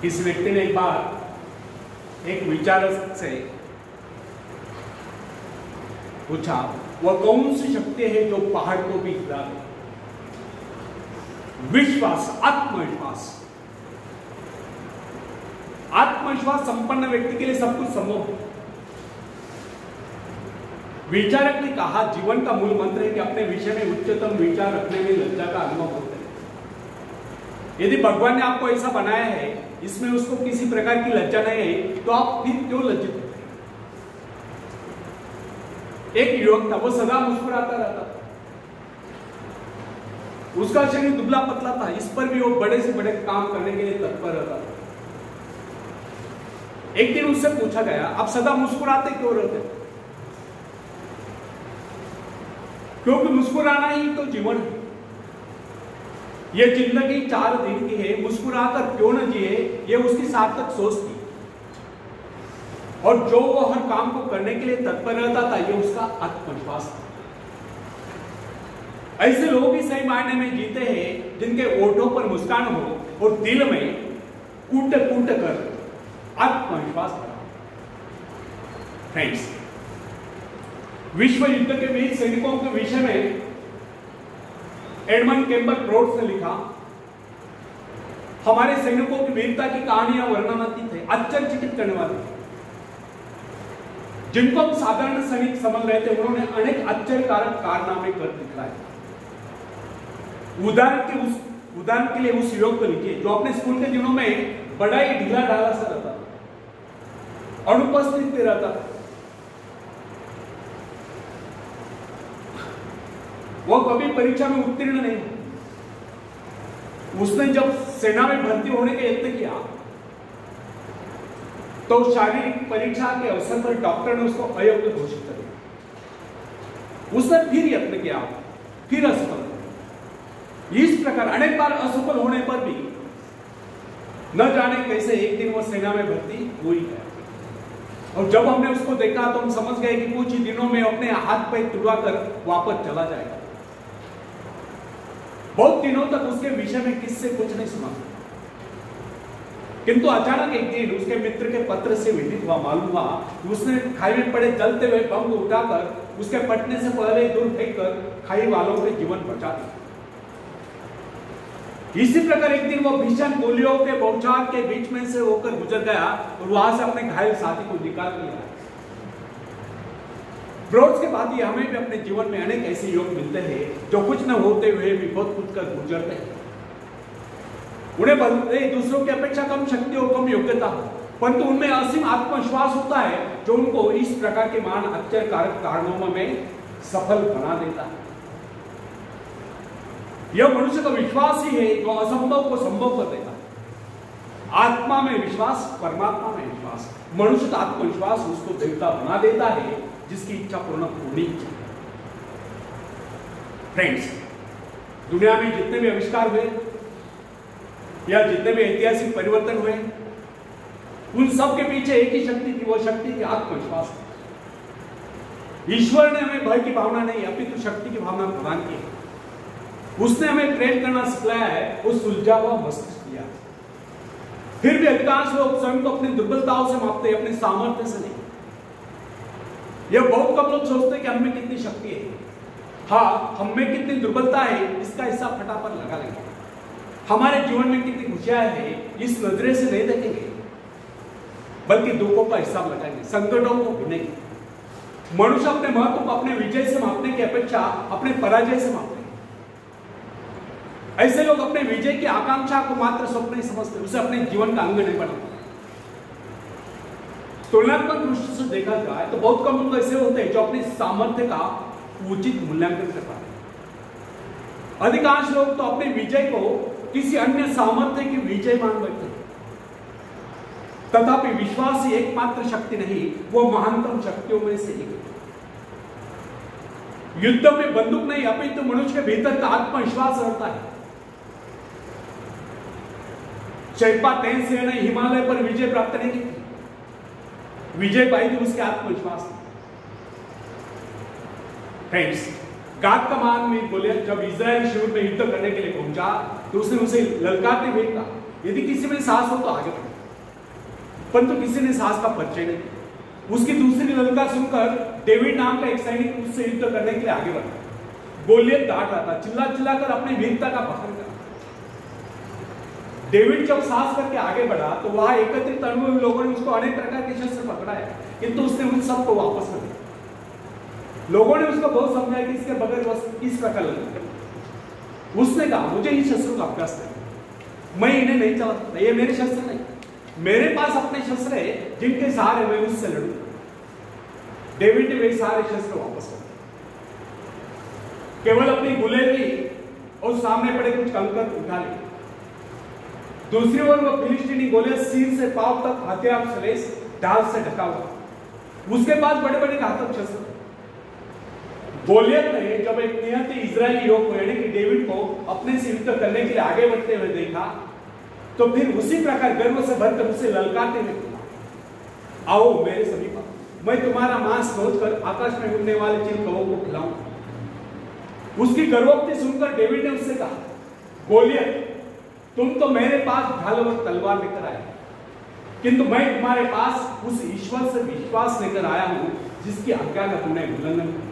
किसी व्यक्ति ने एक बार एक विचारक से पूछा, वह कौन सी शक्ति है जो पहाड़ को भी हिला दे? विश्वास, आत्मविश्वास। आत्मविश्वास संपन्न व्यक्ति के लिए सब कुछ संभव है। विचारक ने कहा, जीवन का मूल मंत्र है कि अपने विषय में उच्चतम विचार रखने में लज्जा का अनुभव होता है। यदि भगवान ने आपको ऐसा बनाया है, इसमें उसको किसी प्रकार की लज्जा नहीं है, तो आप फिर क्यों लज्जित होते हैं? एक युवक था, वो सदा मुस्कुराता रहता था। उसका शरीर दुबला पतला था, इस पर भी वो बड़े से बड़े काम करने के लिए तत्पर रहता था। एक दिन उससे पूछा गया, आप सदा मुस्कुराते क्यों रहते? क्योंकि मुस्कुराना ही तो जीवन है। यह जिंदगी 4 दिन की है, मुस्कुराकर क्यों न जिए, ये उसकी सार्थक सोच थी। और जो वो हर काम को करने के लिए तत्पर रहता था, ये उसका आत्मविश्वास था। ऐसे लोग ही सही मायने में जीते हैं जिनके ओठों पर मुस्कान हो और दिल में कूट कूट कर आत्मविश्वास बढ़ा। फ्रेंड्स, विश्व युद्ध के वीर सैनिकों के विषय में एडमंड कैम्पबेल ब्रोड्स ने लिखा, हमारे सैनिकों की वीरता की कहानियां वर्णनातीत है, आश्चर्यचकित करने वाली। जिनको हम साधारण सैनिक समझ रहे थे, उन्होंने अनेक आश्चर्यकारक कारनामे कर दिखलाए। उदाहरण के लिए उस युवक को लीजिए जो अपने स्कूल के दिनों में बड़ा ही ढीला ढाला सा रहता था, अनुपस्थित रहता था। वो कभी परीक्षा में उत्तीर्ण नहीं। उसने जब सेना में भर्ती होने का यत्न किया, तो शारीरिक परीक्षा के अवसर पर डॉक्टर ने उसको अयोग्य घोषित कर दिया। उसने फिर यत्न किया, फिर असफल। इस प्रकार अनेक बार असफल होने पर भी न जाने कैसे एक दिन वो सेना में भर्ती हो ही गया। और जब हमने उसको देखा तो हम समझ गए कि कुछ ही दिनों में अपने हाथ पैर तुड़वाकर वापस चला जाएगा। बहुत दिनों तक उसके विषय में किससे कुछ नहीं सुना, किंतु अचानक एक दिन उसके मित्र के पत्र से विदित हुआ, मालूम हुआ उसने खाई में पड़े जलते हुए बम को उठाकर उसके फटने से पहले दूर फेंककर खाई वालों के जीवन बचा दिया। इसी प्रकार एक दिन वो भीषण गोलियों के बौछार के बीच में से होकर गुजर गया और वहां से अपने घायल साथी को निकाल लिया। ब्रोड्स के बाद ही हमें भी अपने जीवन में अनेक ऐसे योग मिलते हैं जो कुछ न होते हुए भी बहुत कुछ कर गुजरते हैं। उन्हें भले दूसरों की अपेक्षा कम शक्ति और कम योग्यता हो, परंतु उनमें असीम आत्मविश्वास होता है जो उनको इस प्रकार के महान आश्चर्यकारक कारनामों में सफल बना देता है। यह मनुष्य का विश्वास ही है जो असंभव को संभव कर देता है। आत्मा में विश्वास, परमात्मा में विश्वास, मनुष्य का आत्मविश्वास उसको देवता बना देता है जिसकी इच्छा पूर्ण होनी चाहिए। फ्रेंड्स, दुनिया में जितने भी आविष्कार हुए या जितने भी ऐतिहासिक परिवर्तन हुए, उन सब के पीछे एक ही शक्ति थी, वो शक्ति थी आत्मविश्वास। ईश्वर ने हमें भय की भावना नहीं, अपितु शक्ति की भावना प्रदान की है। उसने हमें प्रेम करना सिखाया है, वो सुलझा हुआ मस्तिष्क दिया। फिर भी अधिकांश लोग स्वयं को अपनी दुर्बलताओं से मापते हैं, अपने सामर्थ्य से नहीं। यह बहुत कम लोग सोचते हैं कि हमें कितनी शक्ति है। हाँ, हमें कितनी दुर्बलता है इसका हिसाब फटाफट लगा लेंगे। हमारे जीवन में कितनी खुशियां है इस नजरे से नहीं देखेंगे, बल्कि दुखों का हिसाब लगाएंगे, संकटों को गिनेंगे। मनुष्य अपने महत्व को अपने विजय से मापने की अपेक्षा अपने पराजय से मापते हैं। ऐसे लोग अपने विजय की आकांक्षा को मात्र स्वप्न नहीं समझते, उसे अपने जीवन का अंग नहीं बनाते। तुलनात्मक दृष्टि से देखा जाए तो बहुत कम लोग ऐसे होते हैं जो अपने सामर्थ्य का उचित मूल्यांकन कर पाते हैं। अधिकांश लोग तो अपने विजय को किसी अन्य सामर्थ्य की विजय मान बैठते हैं। तथापि विश्वास ही एकमात्र शक्ति नहीं, वो महानतम शक्तियों में से एक है। युद्ध में बंदूक नहीं, अपितु मनुष्य के भीतर का आत्मविश्वास रहता है। शेरपा तेनसेन ने हिमालय पर विजय प्राप्त नहीं की, विजय पाई थी उसके आत्मविश्वास। फ्रेंड्स, गाद का महान गोलियत जब इजराइल शिविर में युद्ध करने के लिए पहुंचा तो उसने उसे ललकारते हुए कहा, यदि किसी में साहस हो तो आगे बढ़े, परंतु किसी ने साहस का परिचय नहीं। उसकी दूसरी ललकार सुनकर डेविड नाम का एक सैनिक उससे युद्ध करने के लिए आगे बढ़ा। गोलियत डांट रहा था, चिल्ला चिल्लाकर अपनी वीरता का बखान करा। डेविड जब साहस करके आगे बढ़ा तो वहां एकत्रित अनुभवी लोगों ने उसको अनेक प्रकार के शस्त्र पकड़ाए, किंतु उसने उन सबको वापस कर दिया। लोगों ने उसको बहुत समझाया कि इसके बगैर बस किस प्रकार लड़ना। उसने कहा, मुझे इन शस्त्रों का अभ्यास है, मैं इन्हें नहीं चला सकता, ये मेरे शस्त्र नहीं, मेरे पास अपने शस्त्र है जिनके सहारे मैं उससे लड़ूं। डेविड ने वे सारे शस्त्र वापस कर दिए, केवल अपनी गुलेल ली और सामने पड़े कुछ कंकर उठा लिए। दूसरी ओर वो फिलिस्तीनी गोलियत सिर से पांव तक हथियार से लैस ढाल से ढका हुआ, उसके पास बड़े बड़े घातक शस्त्र। गोलियत ने जब एक निहत्थे इजरायली युवक को यानी कि डेविड को अपने से युद्ध करने के लिए आगे बढ़ते हुए देखा तो फिर उसी प्रकार गर्व से भरकर उसे ललकारते हुए बोला, आओ मेरे समीप, मैं तुम्हारा मांस नोचकर आकाश में उड़ने वाले चिल कौवों को खिलाऊं। उसकी गर्वोक्ति सुनकर डेविड ने उससे कहा, गोलियत, तुम तो मेरे पास ढाल और तलवार लेकर आए, किंतु मैं तुम्हारे पास उस ईश्वर से विश्वास लेकर आया हूं जिसकी आज्ञा का तुमने उल्लंघन किया।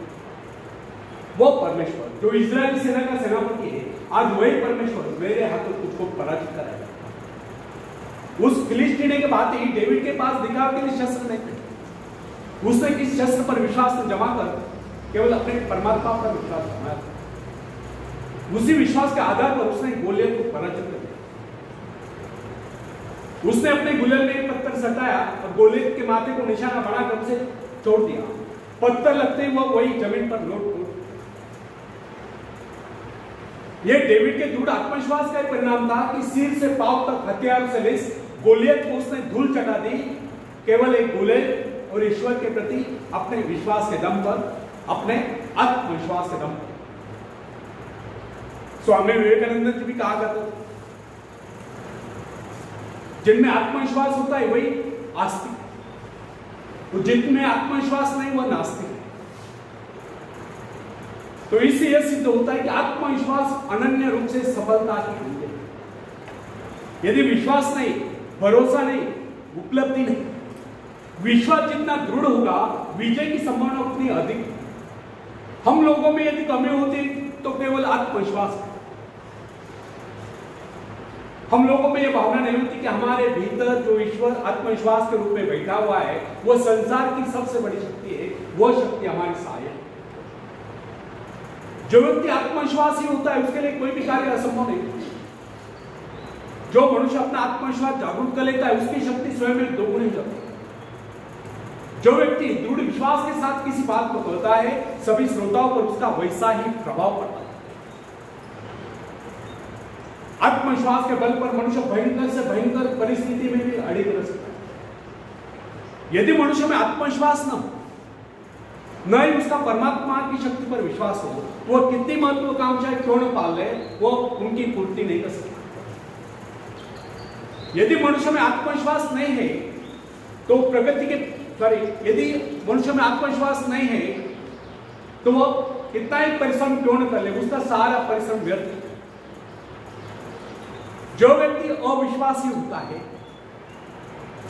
वो परमेश्वर जो इजराइल सेना का सेनापति है, आज वही परमेश्वर मेरे हाथों तुझको पराजित कराएगा। उस फिलिस्तीनी के बाद ही डेविड के पास दिखाव के लिए शस्त्र नहीं थे। उसने किस शस्त्र पर विश्वास जमा कर केवल अपने परमात्मा पर विश्वास जमाया। उसी विश्वास के आधार पर उसने गोलियत को पराजित कर दिया। उसने अपने गुलेल में एक पत्थर सटाया और गोलियत के माथे को निशाना बनाकर उसे छोड़ दिया। पत्थर लगते ही वो वही जमीन पर लौट पड़ा। यह डेविड के दृढ़ आत्मविश्वास का परिणाम था कि सिर से पांव तक हथियार से लैस गोलियत को उसने धूल चटा दी, केवल एक गुलेल और ईश्वर के प्रति अपने विश्वास के दम पर, अपने आत्मविश्वास के दम पर। स्वामी विवेकानंद जी भी कहा करते थे, जिनमें आत्मविश्वास होता है वही आस्तिक, तो जिनमें आत्मविश्वास नहीं वह नास्तिक है। तो इससे यह सिद्ध होता है कि आत्मविश्वास अनन्य रूप से सफलता की कुंजी है। यदि विश्वास नहीं, भरोसा नहीं, उपलब्धि नहीं, विश्वास जितना दृढ़ होगा विजय की संभावना उतनी अधिक। हम लोगों में यदि कमी होती तो केवल आत्मविश्वास, हम लोगों में यह भावना नहीं होती कि हमारे भीतर जो ईश्वर आत्मविश्वास के रूप में बैठा हुआ है वह संसार की सबसे बड़ी शक्ति है, वह शक्ति हमारी सहायक। जो व्यक्ति आत्मविश्वासी होता है उसके लिए कोई भी कार्य असंभव नहीं। जो मनुष्य अपना आत्मविश्वास जागरूक कर लेता है उसकी शक्ति स्वयं में दोगुनी हो जाती है। जो व्यक्ति दृढ़ विश्वास के साथ किसी बात को कहता है सभी श्रोताओं पर उसका वैसा ही प्रभाव पड़ता है। आत्मविश्वास के बल पर मनुष्य भयंकर से भयंकर परिस्थिति में भी अड़िग रह सकता है। यदि मनुष्य में आत्मविश्वास न ही उसका परमात्मा की शक्ति पर विश्वास हो, वह कितनी महत्वाकांक्षाएं क्यों न पाल ले, वो उनकी पूर्ति नहीं कर सकता। यदि मनुष्य में आत्मविश्वास नहीं है तो प्रगति के यदि मनुष्य में आत्मविश्वास नहीं है तो वह कितना ही परिश्रम क्यों न कर ले, उसका सारा परिश्रम व्यर्थ है। जो व्यक्ति अविश्वासी होता है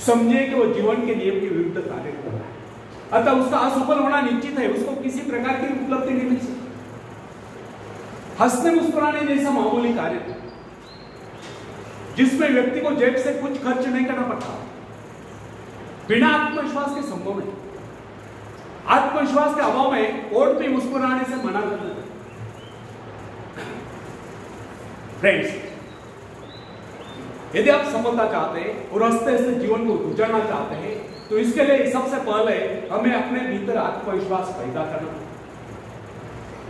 समझे कि वह जीवन के नियम के विरुद्ध कार्य कर रहा है, अतः उसका असफल होना निश्चित है। उसको किसी प्रकार की उपलब्धि नहीं मिल सकती। हंसने मुस्कुराने जैसा मामूली कार्य जिसमें व्यक्ति को जेब से कुछ खर्च नहीं करना पड़ता, बिना आत्मविश्वास के संभव नहीं। आत्मविश्वास के अभाव में और भी मुस्कुराने से मना कर देते। फ्रेंड्स, यदि आप सफलता चाहते हैं और हंसते हंसते जीवन को गुजारना चाहते हैं तो इसके लिए सबसे पहले हमें अपने भीतर आत्मविश्वास पैदा करना।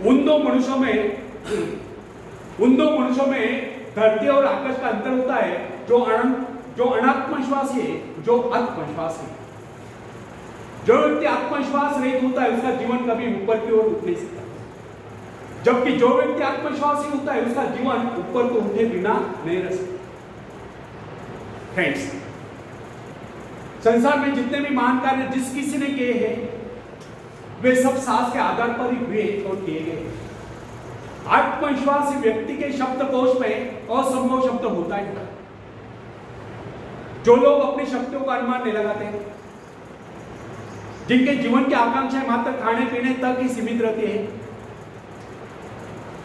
उन दो मनुष्यों में धरती और आकाश का अंतर होता है, जो अनात्मविश्वासी है, जो आत्मविश्वासी है। जो व्यक्ति आत्मविश्वास रहित होता है उसका जीवन कभी ऊपर की ओर उठ नहीं सकता, जबकि जो व्यक्ति आत्मविश्वासी होता है उसका जीवन ऊपर को उठे बिना नहीं रह सकता। फ्रेंड्स, संसार में जितने भी महान कार्य जिस किसी ने किए हैं वे सब साहस के आधार पर ही हुए और किए गए। आत्मविश्वासी व्यक्ति के शब्दकोश में असंभव शब्द होता ही नहीं। जो लोग अपनी शक्तियों का अनुमान नहीं लगाते, जिनके जीवन की आकांक्षाएं मात्र खाने पीने तक ही सीमित रहती है,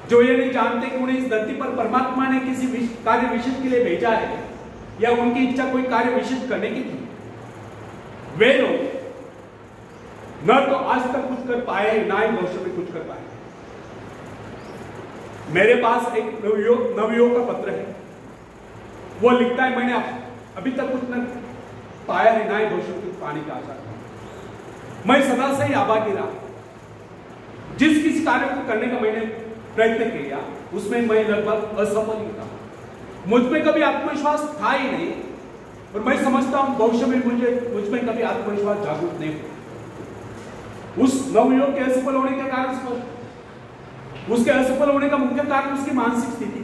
जो ये नहीं जानते कि उन्हें इस धरती पर परमात्मा ने किसी कार्य विशेष के लिए भेजा है या उनकी इच्छा कोई कार्य विशेष करने की थी, वे लोग न तो आज तक कुछ कर पाए ना ही भविष्य में कुछ कर पाए। मेरे पास एक नवयुवक का पत्र है, वो लिखता है, मैंने अभी तक कुछ न पाया है ना ही भविष्य में कुछ पाने की आशा। मैं सदा से ही आभागी रहा, जिस किसी कार्य को करने का मैंने प्रयत्न किया उसमें मैं लगभग असफल ही था। मुझ में कभी आत्मविश्वास था ही नहीं, और मैं समझता हूं भविष्य में मुझ में कभी आत्मविश्वास जागरूक नहीं हुआ। उस नवयुवक के असफल होने के कारण, उसके असफल होने का मुख्य कारण उसकी मानसिक स्थिति।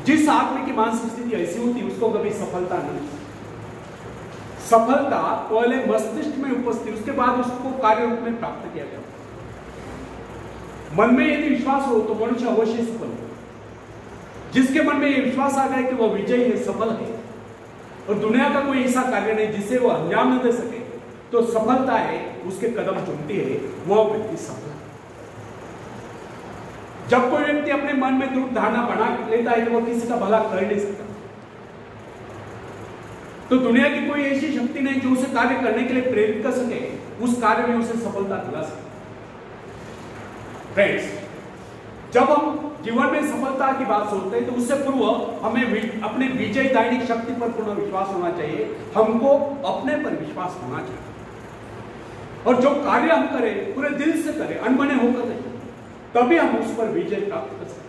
जिस आदमी की मानसिक स्थिति ऐसी होती है उसको कभी सफलता नहीं। सफलता पहले मस्तिष्क में उपस्थित, उसके बाद उसको कार्य रूप में प्राप्त किया जाता। मन में यदि विश्वास हो तो मनुष्य अवश्य सफल हो। जिसके मन में यह विश्वास आ जाए कि वह विजयी है, सफल है, और दुनिया का कोई ऐसा कार्य नहीं जिसे वो अंजाम न दे सके, तो सफलता है उसके कदम चुनती है, वह व्यक्ति सफल है। जब कोई व्यक्ति अपने मन में दृढ़ धारणा बना लेता है कि वह किसी का भला कर नहीं सकता, तो दुनिया की कोई ऐसी शक्ति नहीं जो उसे कार्य करने के लिए प्रेरित कर सके, उस कार्य में उसे सफलता दिला सके। फ्रेंड्स, जब हम जीवन में सफलता की बात सोचते हैं तो उससे पूर्व हमें अपने विजयदायिनी शक्ति पर पूर्ण विश्वास होना चाहिए। हमको अपने पर विश्वास होना चाहिए, और जो कार्य हम करें पूरे दिल से करें, अनबने होकर नहीं, तभी हम उस पर विजय प्राप्त कर सकते हैं।